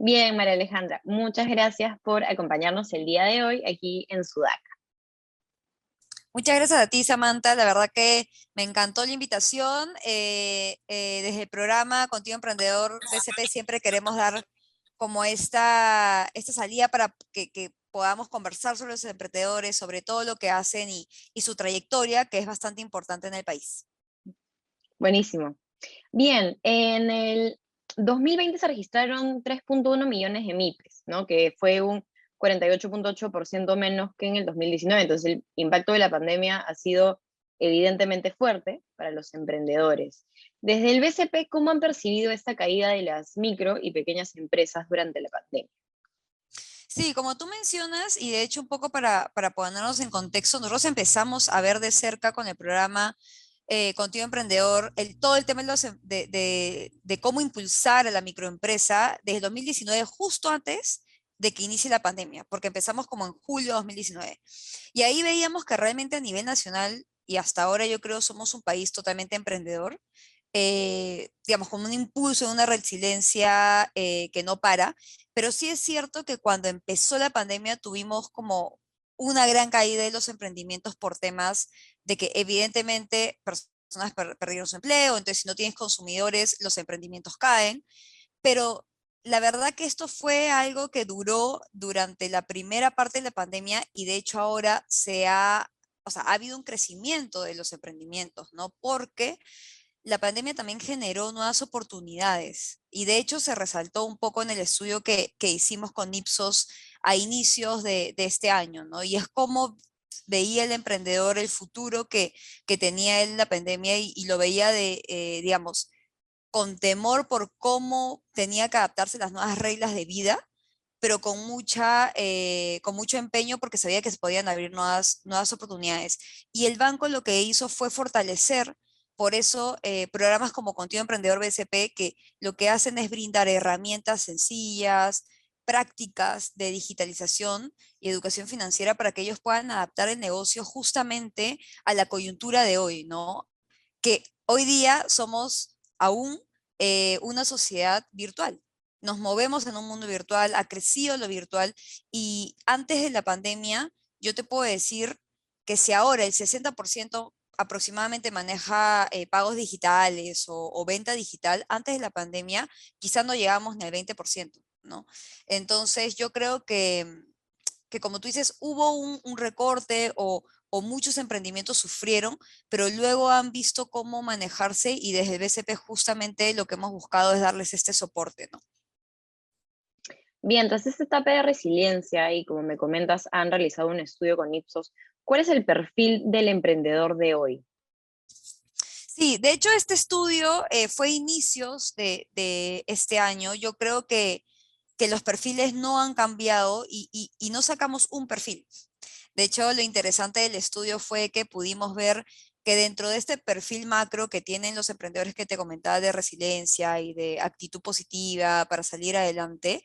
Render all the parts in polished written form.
Bien, María Alejandra, muchas gracias por acompañarnos el día de hoy aquí en Sudaca. Muchas gracias a ti, Samantha. La verdad que me encantó la invitación. Desde el programa Contigo Emprendedor BCP siempre queremos dar como esta salida para que podamos conversar sobre los emprendedores, sobre todo lo que hacen y su trayectoria, que es bastante importante en el país. Buenísimo. Bien, en el 2020 se registraron 3.1 millones de MIPES, ¿no? Que fue un 48.8% menos que en el 2019. Entonces, el impacto de la pandemia ha sido evidentemente fuerte para los emprendedores. Desde el BCP, ¿cómo han percibido esta caída de las micro y pequeñas empresas durante la pandemia? Sí, como tú mencionas, y de hecho un poco para ponernos en contexto, nosotros empezamos a ver de cerca con el programa Contigo Emprendedor todo el tema de cómo impulsar a la microempresa desde el 2019, justo antes de que inicie la pandemia, porque empezamos como en julio de 2019. Y ahí veíamos que realmente a nivel nacional, y hasta ahora yo creo somos un país totalmente emprendedor, digamos, con un impulso, una resiliencia que no para, pero sí es cierto que cuando empezó la pandemia tuvimos como una gran caída de los emprendimientos por temas de que evidentemente personas perdieron su empleo, entonces si no tienes consumidores, los emprendimientos caen, pero la verdad que esto fue algo que duró durante la primera parte de la pandemia y de hecho ahora o sea, ha habido un crecimiento de los emprendimientos, ¿no? Porque la pandemia también generó nuevas oportunidades y de hecho se resaltó un poco en el estudio que hicimos con Ipsos a inicios de este año, ¿no? Y es como veía el emprendedor el futuro que tenía él la pandemia y lo veía digamos, con temor por cómo tenía que adaptarse a las nuevas reglas de vida, pero con mucho empeño porque sabía que se podían abrir nuevas oportunidades. Y el banco lo que hizo fue fortalecer, por eso programas como Contigo Emprendedor BCP, que lo que hacen es brindar herramientas sencillas, prácticas de digitalización y educación financiera para que ellos puedan adaptar el negocio justamente a la coyuntura de hoy, ¿no? Que hoy día somos aún una sociedad virtual. Nos movemos en un mundo virtual, ha crecido lo virtual y antes de la pandemia, yo te puedo decir que si ahora el 60% aproximadamente maneja pagos digitales o venta digital, antes de la pandemia quizás no llegamos ni al 20%, ¿no? Entonces yo creo que como tú dices, hubo un recorte o muchos emprendimientos sufrieron, pero luego han visto cómo manejarse y desde BCP justamente lo que hemos buscado es darles este soporte, ¿no? Bien, tras esta etapa de resiliencia y como me comentas, han realizado un estudio con Ipsos. ¿Cuál es el perfil del emprendedor de hoy? Sí, de hecho este estudio fue a inicios de este año. Yo creo que los perfiles no han cambiado y no sacamos un perfil. De hecho, lo interesante del estudio fue que pudimos ver que dentro de este perfil macro que tienen los emprendedores que te comentaba de resiliencia y de actitud positiva para salir adelante,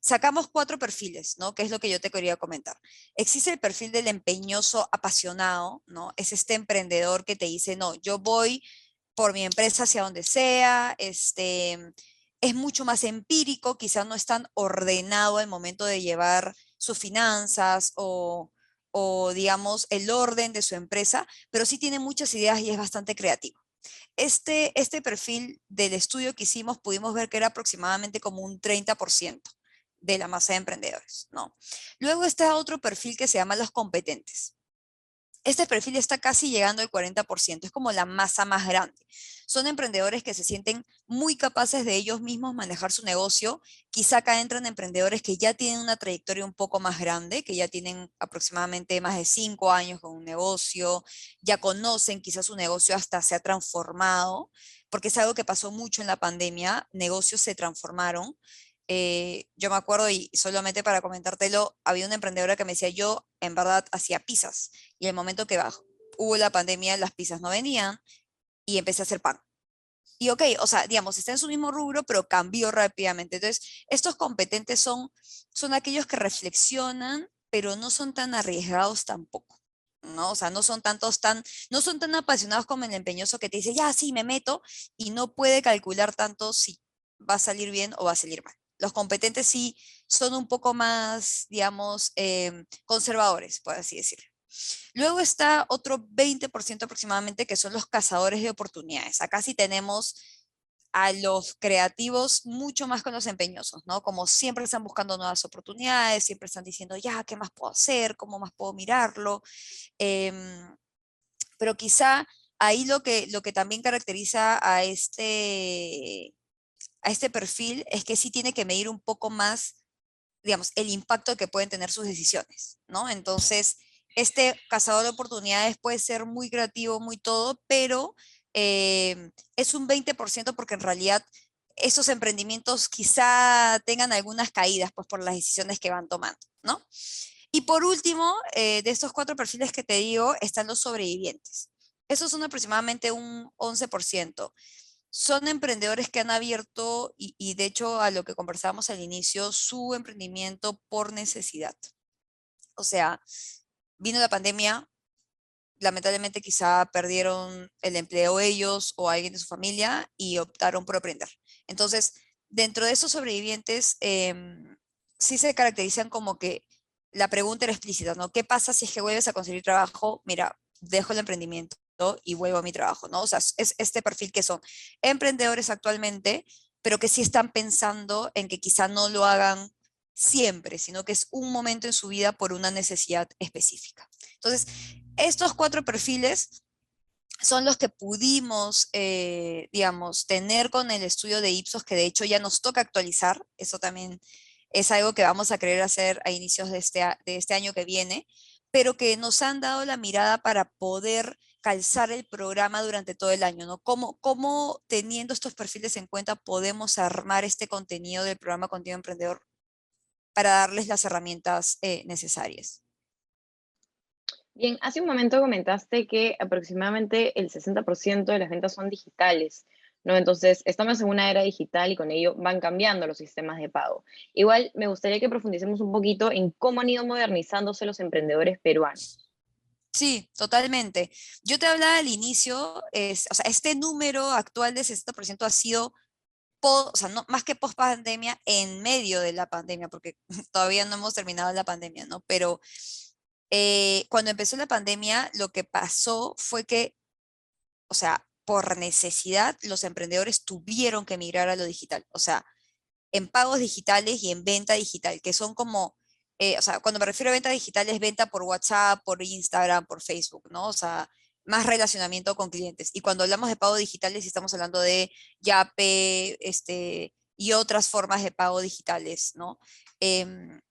sacamos cuatro perfiles, ¿no? Que es lo que yo te quería comentar. Existe el perfil del empeñoso apasionado, ¿no? Es este emprendedor que te dice, no, yo voy por mi empresa hacia donde sea, es mucho más empírico, quizás no es tan ordenado al momento de llevar sus finanzas o digamos, el orden de su empresa, pero sí tiene muchas ideas y es bastante creativo. Este perfil del estudio que hicimos pudimos ver que era aproximadamente como un 30% de la masa de emprendedores, ¿no? Luego está otro perfil que se llama los competentes. Este perfil está casi llegando al 40%, es como la masa más grande. Son emprendedores que se sienten muy capaces de ellos mismos manejar su negocio. Quizá acá entran emprendedores que ya tienen una trayectoria un poco más grande, que ya tienen aproximadamente más de 5 años con un negocio, ya conocen quizás su negocio hasta se ha transformado, porque es algo que pasó mucho en la pandemia, negocios se transformaron. Yo me acuerdo, y solamente para comentártelo, había una emprendedora que me decía, yo en verdad hacía pizzas y el momento que hubo la pandemia, las pizzas no venían y empecé a hacer pan. Y ok, o sea, digamos, está en su mismo rubro, pero cambió rápidamente. Entonces, estos competentes son aquellos que reflexionan, pero no son tan arriesgados tampoco. ¿No? O sea, no son tan apasionados como el empeñoso que te dice, ya, sí, me meto, y no puede calcular tanto si va a salir bien o va a salir mal. los competentes sí son un poco más, digamos, conservadores, por así decirlo. Luego está otro 20% aproximadamente que son los cazadores de oportunidades. Acá sí tenemos a los creativos mucho más con los empeñosos, ¿no? Como siempre están buscando nuevas oportunidades, siempre están diciendo, ya, ¿qué más puedo hacer? ¿Cómo más puedo mirarlo? Em, pero quizá ahí lo que también caracteriza a este perfil es que sí tiene que medir un poco más, digamos, el impacto que pueden tener sus decisiones, ¿no? Entonces, este cazador de oportunidades puede ser muy creativo, muy todo, pero es un 20% porque en realidad esos emprendimientos quizá tengan algunas caídas, pues por las decisiones que van tomando, ¿no? Y por último, de estos cuatro perfiles que te digo, están los sobrevivientes. Esos son aproximadamente un 11%. Son emprendedores que han abierto, y de hecho a lo que conversábamos al inicio, su emprendimiento por necesidad. O sea, vino la pandemia, lamentablemente quizá perdieron el empleo ellos o alguien de su familia y optaron por emprender. Entonces, dentro de esos sobrevivientes, sí se caracterizan como que la pregunta era explícita, ¿no? ¿Qué pasa si es que vuelves a conseguir trabajo? Mira, dejo el emprendimiento y vuelvo a mi trabajo, ¿no? O sea, es este perfil que son emprendedores actualmente, pero que sí están pensando en que quizá no lo hagan siempre, sino que es un momento en su vida por una necesidad específica. Entonces, estos cuatro perfiles son los que pudimos, digamos, tener con el estudio de Ipsos, que de hecho ya nos toca actualizar. Eso también es algo que vamos a querer hacer a inicios de este año que viene, pero que nos han dado la mirada para poder calzar el programa durante todo el año, ¿no? ¿Cómo teniendo estos perfiles en cuenta podemos armar este contenido del programa Contigo Emprendedor para darles las herramientas necesarias? Bien, hace un momento comentaste que aproximadamente el 60% de las ventas son digitales, ¿no? Entonces, estamos en una era digital y con ello van cambiando los sistemas de pago. Igual, me gustaría que profundicemos un poquito en cómo han ido modernizándose los emprendedores peruanos. Sí, totalmente. Yo te hablaba al inicio, o sea, este número actual de 60% ha sido, o sea, no, más que post pandemia, en medio de la pandemia, porque todavía no hemos terminado la pandemia, ¿no? Pero cuando empezó la pandemia, lo que pasó fue que, o sea, por necesidad, los emprendedores tuvieron que migrar a lo digital. O sea, en pagos digitales y en venta digital, que son como, o sea, cuando me refiero a venta digital es venta por WhatsApp, por Instagram, por Facebook, ¿no? O sea, más relacionamiento con clientes. Y cuando hablamos de pago digitales, estamos hablando de Yape, y otras formas de pago digitales, ¿no? Em,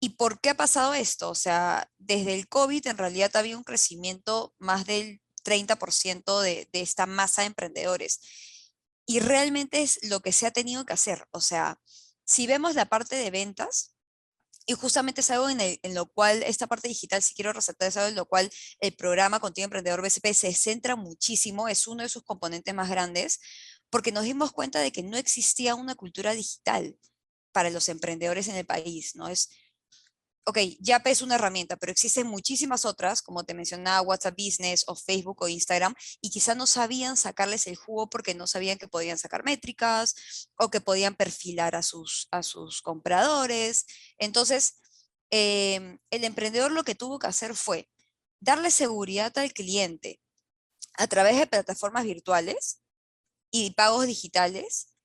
¿Y por qué ha pasado esto? O sea, desde el COVID en realidad había un crecimiento más del 30% de esta masa de emprendedores. Y realmente es lo que se ha tenido que hacer. O sea, si vemos la parte de ventas, y justamente es algo en lo cual esta parte digital, si quiero resaltar, es algo en lo cual el programa Contigo Emprendedor BCP se centra muchísimo, es uno de sus componentes más grandes, porque nos dimos cuenta de que no existía una cultura digital para los emprendedores en el país, ¿no? Ok, Yape es una herramienta, pero existen muchísimas otras, como te mencionaba, WhatsApp Business o Facebook o Instagram, y quizá no sabían sacarles el jugo porque no sabían que podían sacar métricas o que podían perfilar a sus compradores. Entonces, el emprendedor lo que tuvo que hacer fue darle seguridad al cliente a través de plataformas virtuales y pagos digitales,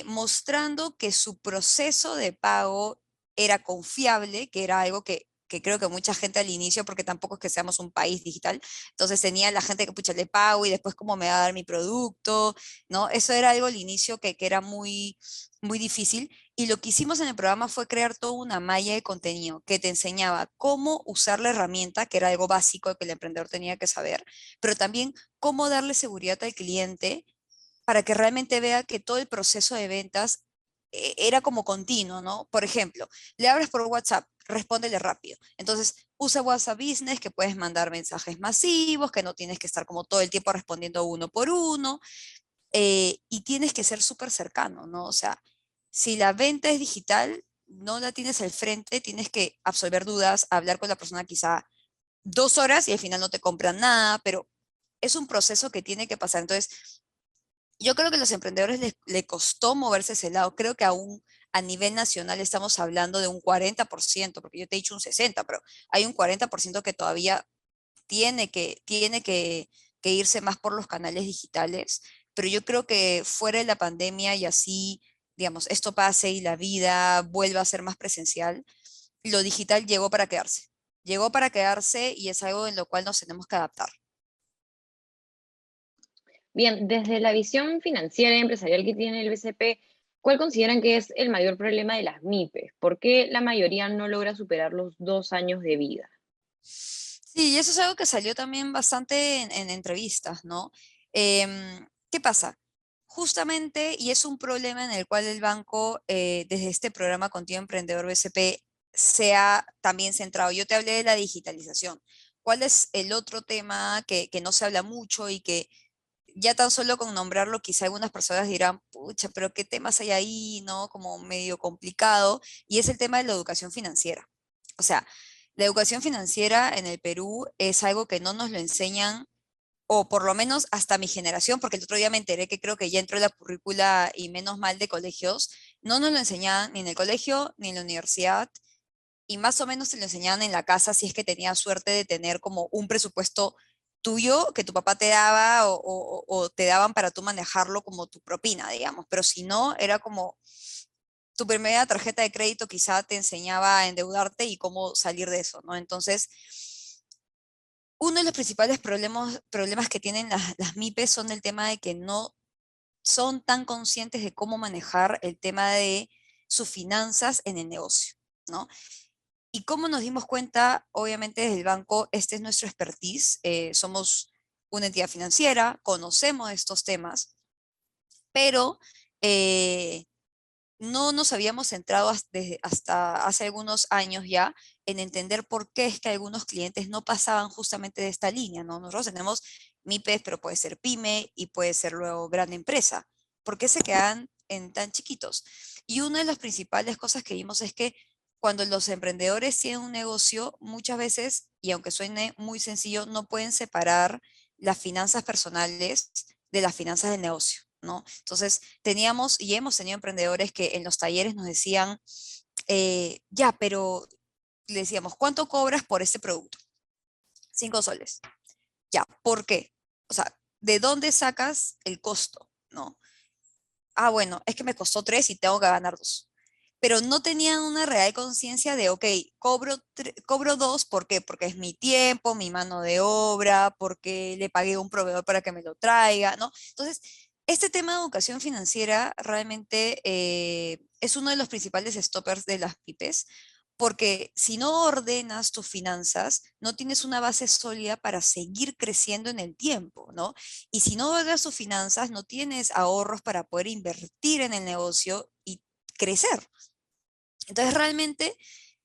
mostrando que su proceso de pago era confiable, que era algo que creo que mucha gente al inicio, porque tampoco es que seamos un país digital, entonces tenía la gente que, pucha, le pago y después cómo me va a dar mi producto, ¿no? Eso era algo al inicio que era muy, muy difícil. Y lo que hicimos en el programa fue crear toda una malla de contenido que te enseñaba cómo usar la herramienta, que era algo básico que el emprendedor tenía que saber, pero también cómo darle seguridad al cliente para que realmente vea que todo el proceso de ventas era como continuo, ¿no? Por ejemplo, le hablas por WhatsApp, respóndele rápido. Entonces, usa WhatsApp Business, que puedes mandar mensajes masivos, que no tienes que estar como todo el tiempo respondiendo uno por uno, y tienes que ser súper cercano, ¿no? O sea, si la venta es digital, no la tienes al frente, tienes que absolver dudas, hablar con la persona quizá 2 horas y al final no te compran nada, pero es un proceso que tiene que pasar. Entonces, yo creo que a los emprendedores le costó moverse ese lado. Creo que aún a nivel nacional estamos hablando de un 40%, porque yo te he dicho un 60%, pero hay un 40% que todavía tiene que irse más por los canales digitales, pero yo creo que fuera de la pandemia y así, digamos, esto pase y la vida vuelva a ser más presencial, lo digital llegó para quedarse. Llegó para quedarse y es algo en lo cual nos tenemos que adaptar. Bien, desde la visión financiera y empresarial que tiene el BCP, ¿cuál consideran que es el mayor problema de las MIPES? ¿Por qué la mayoría no logra superar los 2 años de vida? Sí, y eso es algo que salió también bastante en entrevistas, ¿no? ¿Qué pasa? Justamente, y es un problema en el cual el banco, desde este programa Contigo Emprendedor BCP, se ha también centrado. Yo te hablé de la digitalización. ¿Cuál es el otro tema que no se habla mucho y que ya tan solo con nombrarlo, quizá algunas personas dirán, pucha, pero qué temas hay ahí, ¿no? Como medio complicado, y es el tema de la educación financiera. O sea, la educación financiera en el Perú es algo que no nos lo enseñan, o por lo menos hasta mi generación, porque el otro día me enteré que creo que ya entró en la currícula y menos mal de colegios, no nos lo enseñaban ni en el colegio ni en la universidad, y más o menos te lo enseñaban en la casa si es que tenías suerte de tener como un presupuesto tuyo que tu papá te daba o te daban para tú manejarlo como tu propina, digamos. Pero si no, era como tu primera tarjeta de crédito quizá te enseñaba a endeudarte y cómo salir de eso, ¿no? Entonces, uno de los principales problemas que tienen las MIPES son el tema de que no son tan conscientes de cómo manejar el tema de sus finanzas en el negocio, ¿no? ¿Y cómo nos dimos cuenta? Obviamente desde el banco, este es nuestro expertise, somos una entidad financiera, conocemos estos temas, pero eh, no nos habíamos centrado hasta hace algunos años ya en entender por qué es que algunos clientes no pasaban justamente de esta línea, ¿no? Nosotros tenemos MIPES, pero puede ser pyme y puede ser luego gran empresa. ¿Por qué se quedan en tan chiquitos? Y una de las principales cosas que vimos es que cuando los emprendedores tienen un negocio, muchas veces, y aunque suene muy sencillo, no pueden separar las finanzas personales de las finanzas del negocio, ¿no? Entonces, teníamos y hemos tenido emprendedores que en los talleres nos decían, ya, pero le decíamos, ¿cuánto cobras por este producto? 5 soles. Ya, ¿por qué? O sea, ¿de dónde sacas el costo? ¿No? Ah, bueno, es que me costó 3 y tengo que ganar 2. Pero no tenían una real conciencia de, ok, cobro 2, ¿por qué? Porque es mi tiempo, mi mano de obra, porque le pagué a un proveedor para que me lo traiga, ¿no? Entonces, este tema de educación financiera realmente es uno de los principales stoppers de las pymes, porque si no ordenas tus finanzas, no tienes una base sólida para seguir creciendo en el tiempo, ¿no? Y si no ordenas tus finanzas, no tienes ahorros para poder invertir en el negocio y crecer. Entonces, realmente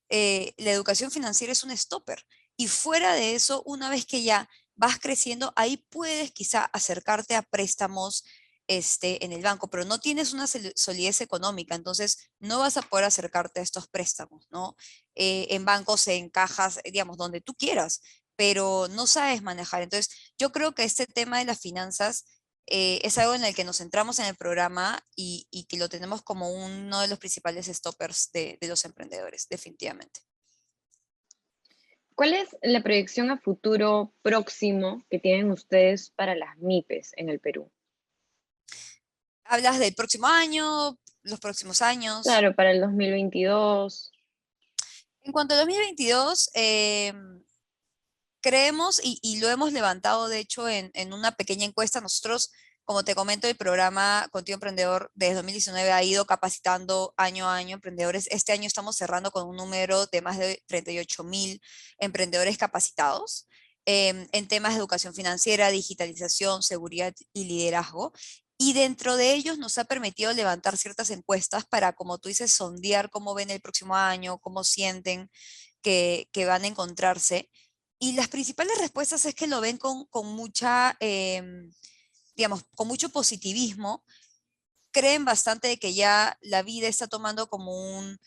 la educación financiera es un stopper. Y fuera de eso, una vez que ya vas creciendo, ahí puedes quizá acercarte a préstamos en el banco, pero no tienes una solidez económica, entonces no vas a poder acercarte a estos préstamos, ¿no? En bancos, en cajas, digamos, donde tú quieras, pero no sabes manejar. Entonces, yo creo que este tema de las finanzas es algo en el que nos centramos en el programa y que lo tenemos como uno de los principales stoppers de los emprendedores, definitivamente. ¿Cuál es la proyección a futuro próximo que tienen ustedes para las MIPES en el Perú? ¿Hablas del próximo año, los próximos años? Claro, para el 2022. En cuanto a 2022, creemos y lo hemos levantado, de hecho, en una pequeña encuesta. Nosotros, como te comento, el programa Contigo Emprendedor desde 2019 ha ido capacitando año a año emprendedores. Este año estamos cerrando con un número de más de 38.000 emprendedores capacitados en temas de educación financiera, digitalización, seguridad y liderazgo. Y dentro de ellos nos ha permitido levantar ciertas encuestas para, como tú dices, sondear cómo ven el próximo año, cómo sienten que van a encontrarse. Y las principales respuestas es que lo ven con mucha, digamos, con mucho positivismo. Creen bastante de que ya la vida está tomando como un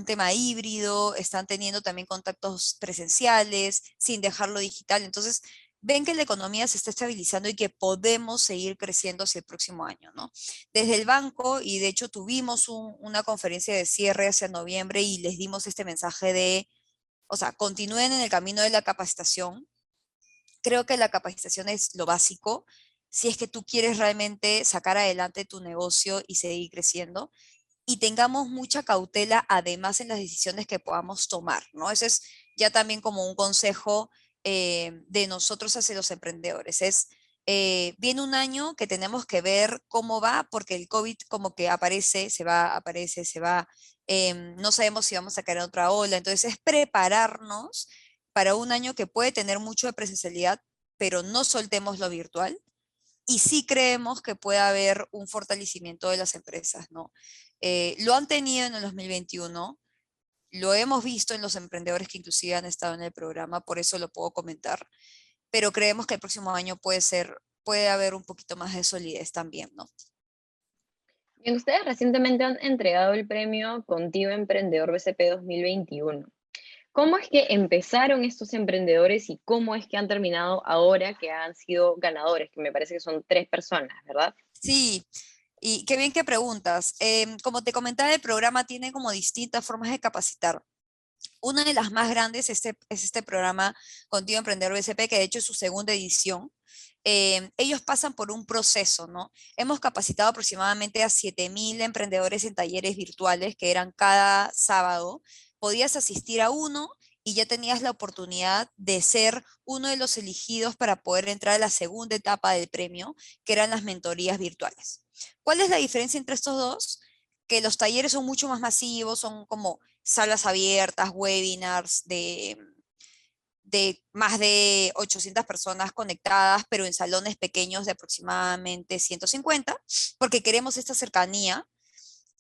tema híbrido, están teniendo también contactos presenciales sin dejarlo digital. Entonces, ven que la economía se está estabilizando y que podemos seguir creciendo hacia el próximo año, ¿no? Desde el banco, y de hecho tuvimos una conferencia de cierre hacia noviembre y les dimos este mensaje de, o sea, continúen en el camino de la capacitación. Creo que la capacitación es lo básico si es que tú quieres realmente sacar adelante tu negocio y seguir creciendo, y tengamos mucha cautela además en las decisiones que podamos tomar, ¿no? Ese es ya también como un consejo de nosotros hacia los emprendedores. Viene un año que tenemos que ver cómo va, porque el COVID como que aparece, se va, no sabemos si vamos a caer en otra ola, entonces es prepararnos para un año que puede tener mucho de presencialidad, pero no soltemos lo virtual. Y sí creemos que puede haber un fortalecimiento de las empresas, ¿no? Lo han tenido en el 2021, lo hemos visto en los emprendedores que inclusive han estado en el programa, por eso lo puedo comentar, pero creemos que el próximo año puede haber un poquito más de solidez también, ¿no? Bien, ustedes recientemente han entregado el premio Contigo Emprendedor BCP 2021. ¿Cómo es que empezaron estos emprendedores y cómo es que han terminado ahora que han sido ganadores? Que me parece que son 3 personas, ¿verdad? Sí, y qué bien que preguntas. Como te comentaba, el programa tiene como distintas formas de capacitar. Una de las más grandes es este programa Contigo Emprendedor BCP, que de hecho es su segunda edición. Ellos pasan por un proceso, ¿no? Hemos capacitado aproximadamente a 7.000 emprendedores en talleres virtuales que eran cada sábado. Podías asistir a uno y ya tenías la oportunidad de ser uno de los elegidos para poder entrar a la segunda etapa del premio, que eran las mentorías virtuales. ¿Cuál es la diferencia entre estos dos? Que los talleres son mucho más masivos, son como salas abiertas, webinars de más de 800 personas conectadas, pero en salones pequeños de aproximadamente 150, porque queremos esta cercanía.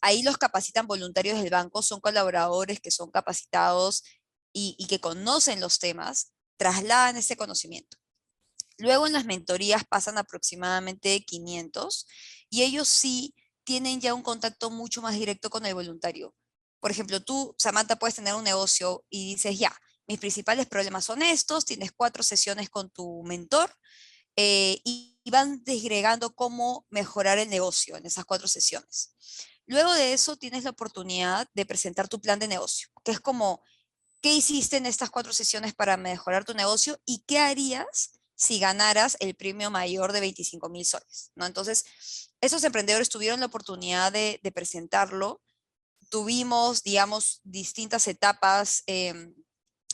Ahí los capacitan voluntarios del banco, son colaboradores que son capacitados y que conocen los temas, trasladan ese conocimiento. Luego en las mentorías pasan aproximadamente 500 y ellos sí tienen ya un contacto mucho más directo con el voluntario. Por ejemplo, tú, Samantha, puedes tener un negocio y dices, ya, mis principales problemas son estos, tienes 4 sesiones con tu mentor y van desgregando cómo mejorar el negocio en esas 4 sesiones. Luego de eso tienes la oportunidad de presentar tu plan de negocio, que es como qué hiciste en estas 4 sesiones para mejorar tu negocio y qué harías si ganaras el premio mayor de 25.000 soles, ¿no? Entonces, esos emprendedores tuvieron la oportunidad de presentarlo. Tuvimos, digamos, distintas etapas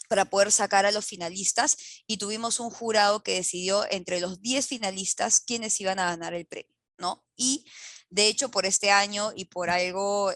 para poder sacar a los finalistas y tuvimos un jurado que decidió entre los 10 finalistas quiénes iban a ganar el premio, ¿no? Y de hecho, por este año y por algo,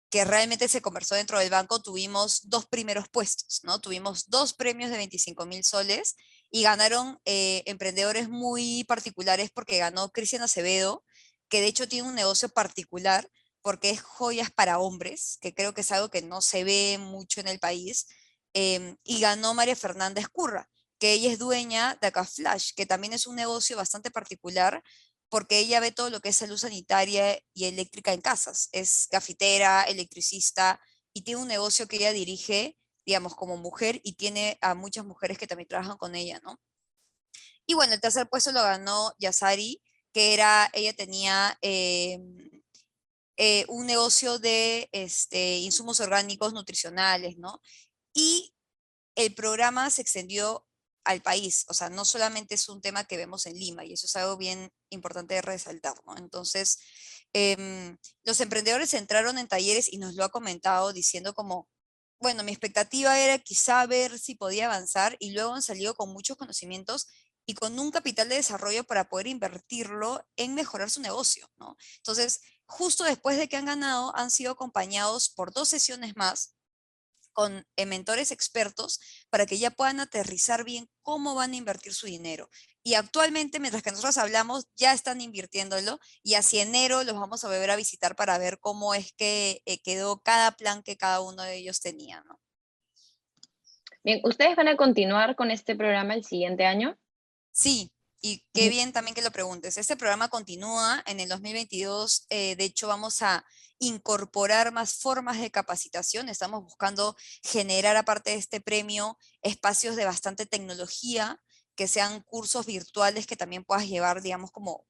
que realmente se conversó dentro del banco, tuvimos 2 primeros puestos, ¿no? Tuvimos 2 premios de 25.000 soles y ganaron emprendedores muy particulares porque ganó Cristian Acevedo, que de hecho tiene un negocio particular porque es joyas para hombres, que creo que es algo que no se ve mucho en el país, y ganó María Fernández Curra, que ella es dueña de Acá Flash, que también es un negocio bastante particular porque ella ve todo lo que es salud sanitaria y eléctrica en casas. Es cafetera, electricista y tiene un negocio que ella dirige, digamos, como mujer y tiene a muchas mujeres que también trabajan con ella, ¿no? Y bueno, el tercer puesto lo ganó Yasari, ella tenía un negocio de insumos orgánicos nutricionales, ¿no? Y el programa se extendió al país, o sea, no solamente es un tema que vemos en Lima, y eso es algo bien importante de resaltar, ¿no? Entonces, los emprendedores entraron en talleres y nos lo ha comentado diciendo como, bueno, mi expectativa era quizá ver si podía avanzar y luego han salido con muchos conocimientos y con un capital de desarrollo para poder invertirlo en mejorar su negocio, ¿no? Entonces, justo después de que han ganado, han sido acompañados por 2 sesiones más con mentores expertos para que ya puedan aterrizar bien cómo van a invertir su dinero. Y actualmente, mientras que nosotros hablamos, ya están invirtiéndolo y hacia enero los vamos a volver a visitar para ver cómo es que quedó cada plan que cada uno de ellos tenía, ¿no? Bien, ¿ustedes van a continuar con este programa el siguiente año? Sí, Y qué bien también que lo preguntes. Este programa continúa en el 2022. De hecho, vamos a incorporar más formas de capacitación. Estamos buscando generar, aparte de este premio, espacios de bastante tecnología, que sean cursos virtuales que también puedas llevar, digamos, como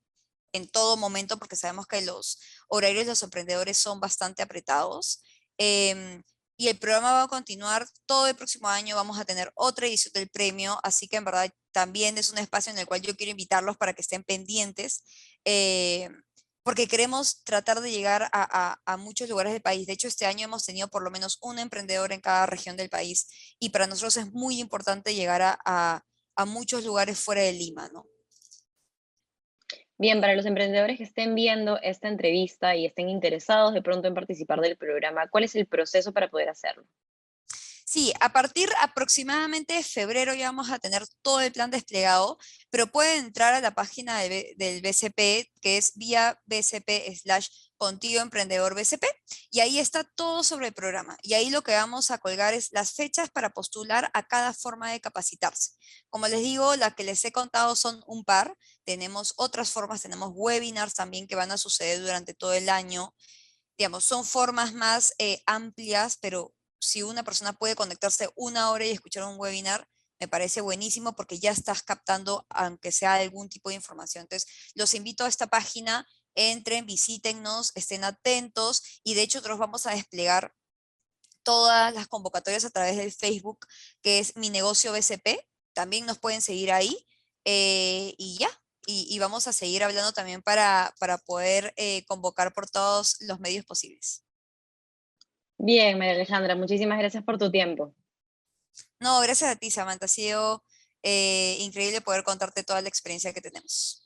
en todo momento, porque sabemos que los horarios de los emprendedores son bastante apretados. Em, y el programa va a continuar todo el próximo año, vamos a tener otra edición del premio, así que en verdad también es un espacio en el cual yo quiero invitarlos para que estén pendientes, eh, porque queremos tratar de llegar a muchos lugares del país. De hecho, este año hemos tenido por lo menos un emprendedor en cada región del país y para nosotros es muy importante llegar a muchos lugares fuera de Lima, ¿no? Bien, para los emprendedores que estén viendo esta entrevista y estén interesados de pronto en participar del programa, ¿cuál es el proceso para poder hacerlo? Sí, a partir aproximadamente de febrero ya vamos a tener todo el plan desplegado, pero pueden entrar a la página del BCP, que es vía BCP/ Contigo Emprendedor BCP, y ahí está todo sobre el programa. Y ahí lo que vamos a colgar es las fechas para postular a cada forma de capacitarse. Como les digo, la que les he contado son un par. Tenemos otras formas, tenemos webinars también que van a suceder durante todo el año. Digamos, son formas más amplias, pero si una persona puede conectarse una hora y escuchar un webinar, me parece buenísimo porque ya estás captando, aunque sea algún tipo de información. Entonces, los invito a esta página, entren, visítennos, estén atentos y de hecho nosotros vamos a desplegar todas las convocatorias a través del Facebook, que es Mi Negocio BCP. También nos pueden seguir ahí y ya. Y vamos a seguir hablando también para poder convocar por todos los medios posibles. Bien, María Alejandra, muchísimas gracias por tu tiempo. No, gracias a ti, Samantha. Ha sido increíble poder contarte toda la experiencia que tenemos.